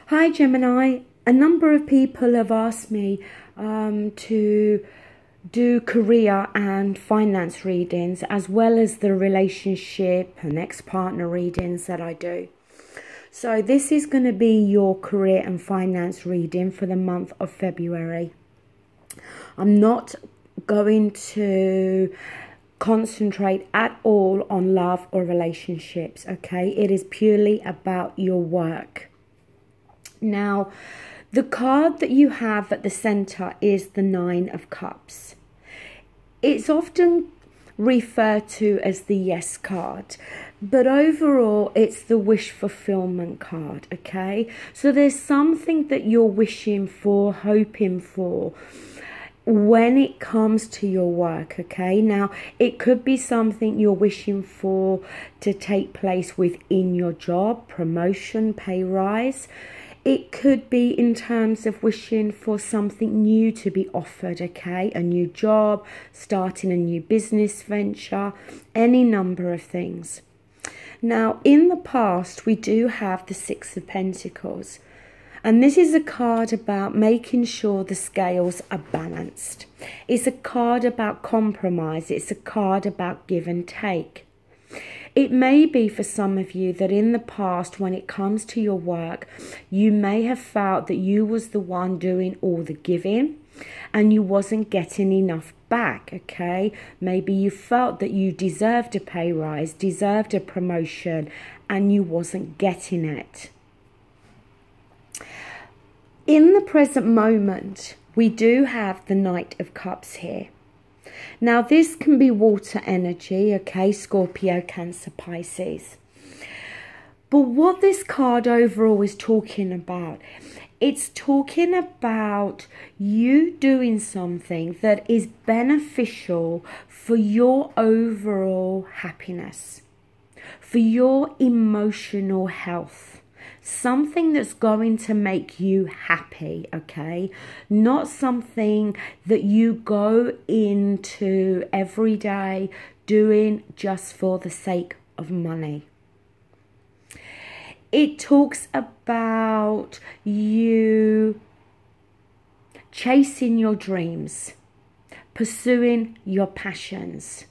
Hi Gemini, a number of people have asked me to do career and finance readings, as well as the relationship and ex-partner readings that I do. So this is going to be your career and finance reading for the month of February. I'm not going to concentrate at all on love or relationships, okay? It is purely about your work. Now, the card that you have at the center is the Nine of Cups. It's often referred to as the Yes card, but overall it's the wish fulfillment card, okay? So there's something that you're wishing for, hoping for, when it comes to your work, okay? Now, it could be something you're wishing for to take place within your job, promotion, pay rise. It could be in terms of wishing for something new to be offered, okay? A new job, starting a new business venture, any number of things. Now, in the past, we do have the Six of Pentacles. And this is a card about making sure the scales are balanced. It's a card about compromise. It's a card about give and take. It may be for some of you that in the past, when it comes to your work, you may have felt that you was the one doing all the giving and you wasn't getting enough back, okay? Maybe you felt that you deserved a pay rise, deserved a promotion, and you wasn't getting it. In the present moment, we do have the Knight of Cups here. Now, this can be water energy, okay? Scorpio, Cancer, Pisces. But what this card overall is talking about, it's talking about you doing something that is beneficial for your overall happiness, for your emotional health. Something that's going to make you happy, okay? Not something that you go into every day doing just for the sake of money. It talks about you chasing your dreams, pursuing your passions.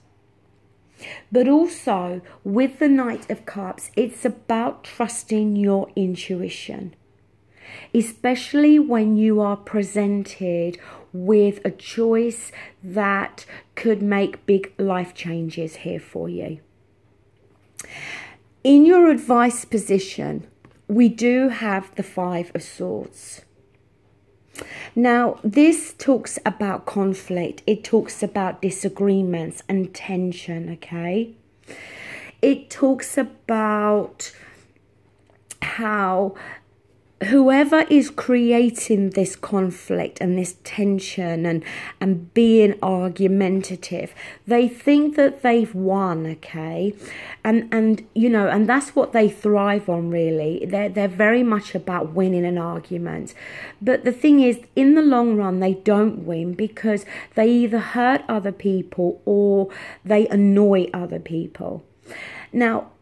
But also, with the Knight of Cups, it's about trusting your intuition, especially when you are presented with a choice that could make big life changes here for you. In your advice position, we do have the Five of Swords. Now, this talks about conflict. It talks about disagreements and tension, okay? It talks about how whoever is creating this conflict and this tension and being argumentative, they think that they've won, okay? And you know, and that's what they thrive on, really. They're very much about winning an argument. But the thing is, in the long run, they don't win because they either hurt other people or they annoy other people. Now,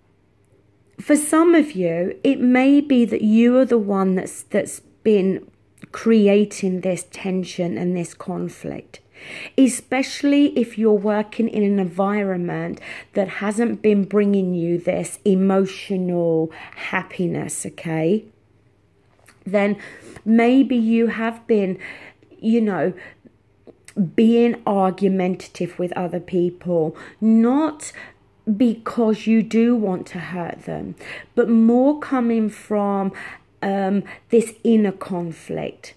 for some of you, it may be that you are the one that's been creating this tension and this conflict, especially if you're working in an environment that hasn't been bringing you this emotional happiness, okay? Then maybe you have been, you know, being argumentative with other people, not because you do want to hurt them, but more coming from this inner conflict.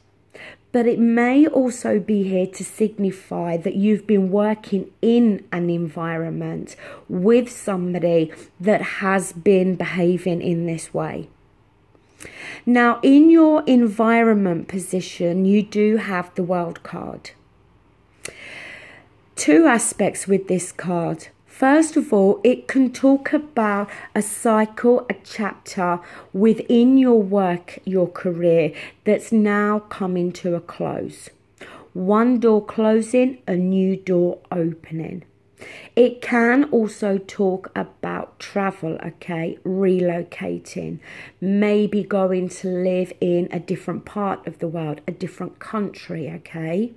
But it may also be here to signify that you've been working in an environment with somebody that has been behaving in this way. Now, in your environment position, you do have the World card. Two aspects with this card. First of all, it can talk about a cycle, a chapter within your work, your career, that's now coming to a close. One door closing, a new door opening. It can also talk about travel, okay, relocating, maybe going to live in a different part of the world, a different country, okay.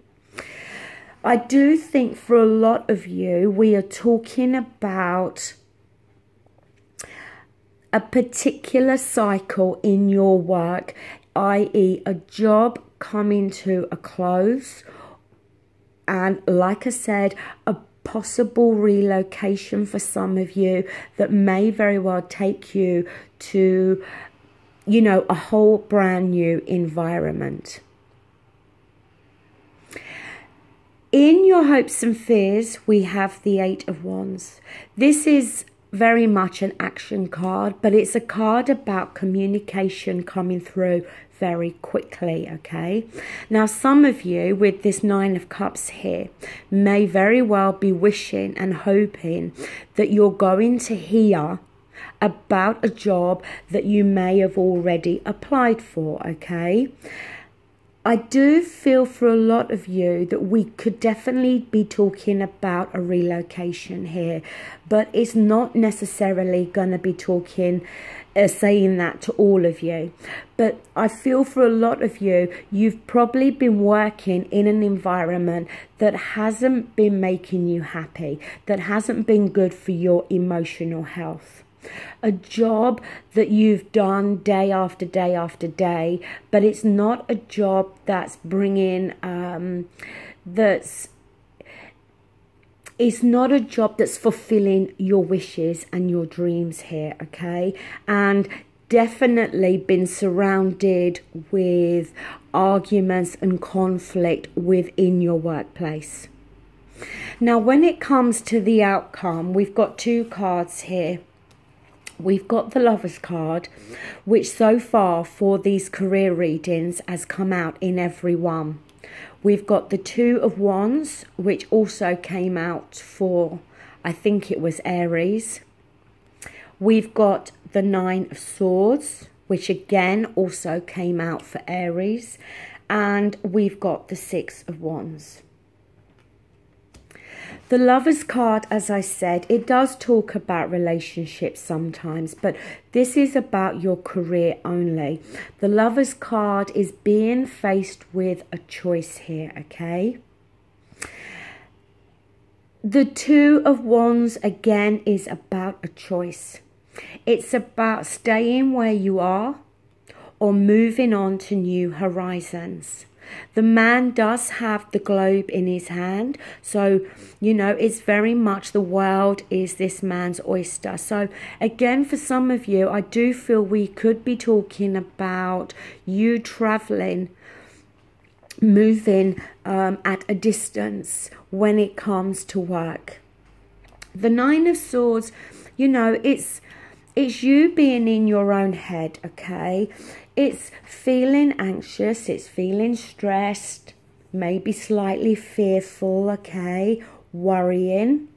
I do think for a lot of you, we are talking about a particular cycle in your work, i.e. a job coming to a close, and like I said, a possible relocation for some of you that may very well take you to, you know, a whole brand new environment. In your hopes and fears, we have the Eight of Wands. This is very much an action card, but it's a card about communication coming through very quickly, okay? Now, some of you with this Nine of Cups here may very well be wishing and hoping that you're going to hear about a job that you may have already applied for, okay? I do feel for a lot of you that we could definitely be talking about a relocation here, but it's not necessarily going to be talking, saying that to all of you. But I feel for a lot of you, you've probably been working in an environment that hasn't been making you happy, that hasn't been good for your emotional health. A job that you've done day after day after day, but it's not a job that's bringing, it's not a job that's fulfilling your wishes and your dreams here, okay? And definitely been surrounded with arguments and conflict within your workplace. Now, when it comes to the outcome, we've got two cards here. We've got the Lover's card, which so far for these career readings has come out in every one. We've got the Two of Wands, which also came out for, I think it was Aries. We've got the Nine of Swords, which again also came out for Aries. And we've got the Six of Wands. The Lover's card, as I said, it does talk about relationships sometimes, but this is about your career only. The Lover's card is being faced with a choice here, okay? The Two of Wands, again, is about a choice. It's about staying where you are or moving on to new horizons. The man does have the globe in his hand, so, you know, it's very much the world is this man's oyster. So, again, for some of you, I do feel we could be talking about you traveling, moving at a distance when it comes to work. The Nine of Swords, you know, it's you being in your own head, okay? It's feeling anxious, it's feeling stressed, maybe slightly fearful, okay? Worrying.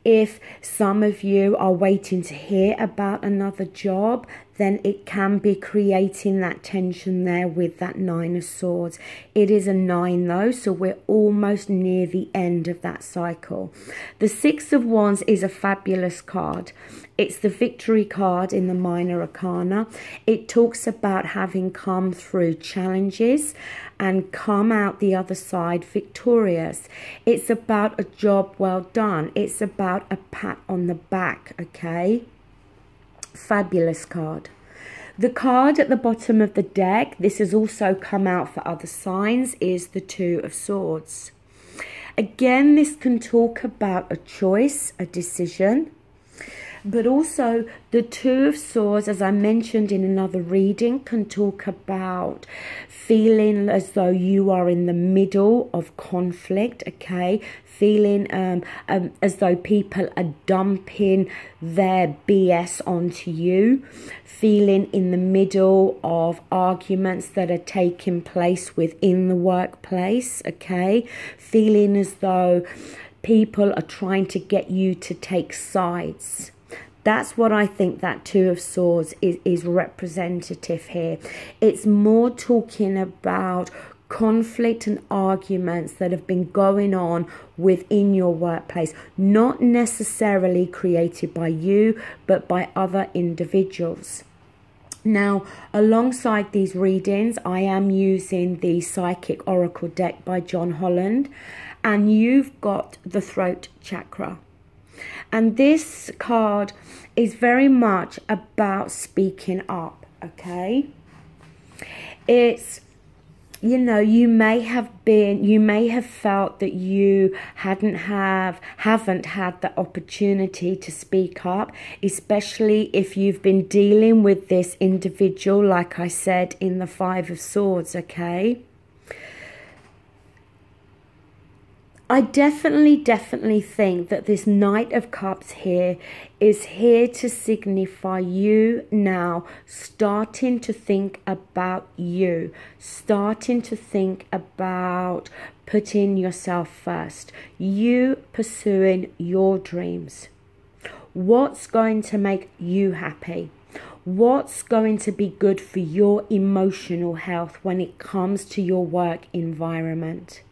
If some of you are waiting to hear about another job, then it can be creating that tension there with that Nine of Swords. It is a 9 though, so we're almost near the end of that cycle. The Six of Wands is a fabulous card. It's the victory card in the Minor Arcana. It talks about having come through challenges and come out the other side victorious. It's about a job well done. It's about a pat on the back, okay? Fabulous card. The card at the bottom of the deck, this has also come out for other signs, is the Two of Swords. Again, this can talk about a choice, a decision, but also the Two of Swords, as I mentioned in another reading, can talk about feeling as though you are in the middle of conflict, okay? Feeling as though people are dumping their BS onto you. Feeling in the middle of arguments that are taking place within the workplace, okay? Feeling as though people are trying to get you to take sides. That's what I think that Two of Swords is representative here. It's more talking about conflict and arguments that have been going on within your workplace, not necessarily created by you, but by other individuals. Now, alongside these readings, I am using the Psychic Oracle deck by John Holland, and you've got the throat chakra. And this card is very much about speaking up, okay? It's, you know, you may have felt that you haven't had the opportunity to speak up, especially if you've been dealing with this individual, like I said, in the Five of Swords, okay? I definitely think that this Knight of Cups here is here to signify you now starting to think about you, starting to think about putting yourself first, you pursuing your dreams. What's going to make you happy? What's going to be good for your emotional health when it comes to your work environment?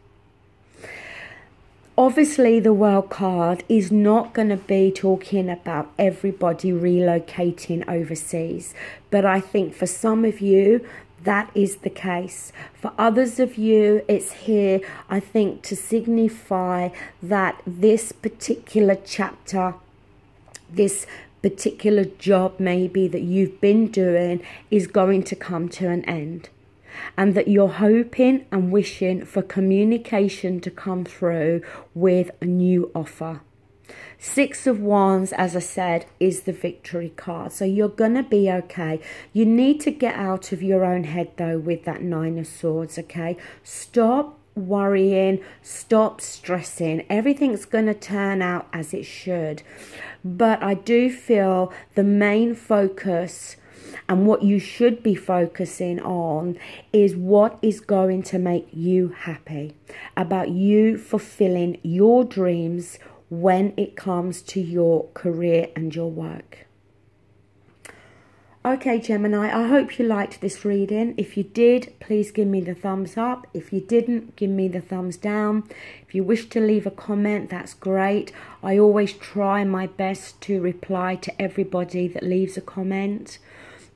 Obviously, the World card is not going to be talking about everybody relocating overseas. But I think for some of you, that is the case. For others of you, it's here, I think, to signify that this particular chapter, this particular job maybe that you've been doing is going to come to an end. And that you're hoping and wishing for communication to come through with a new offer. Six of Wands, as I said, is the victory card. So you're going to be okay. You need to get out of your own head, though, with that Nine of Swords, okay? Stop worrying. Stop stressing. Everything's going to turn out as it should. But I do feel the main focus and what you should be focusing on is what is going to make you happy, about you fulfilling your dreams when it comes to your career and your work. Okay, Gemini, I hope you liked this reading. If you did, please give me the thumbs up. If you didn't, give me the thumbs down. If you wish to leave a comment, that's great. I always try my best to reply to everybody that leaves a comment.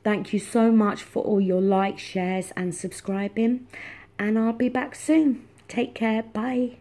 Thank you so much for all your likes, shares and subscribing. And I'll be back soon. Take care. Bye.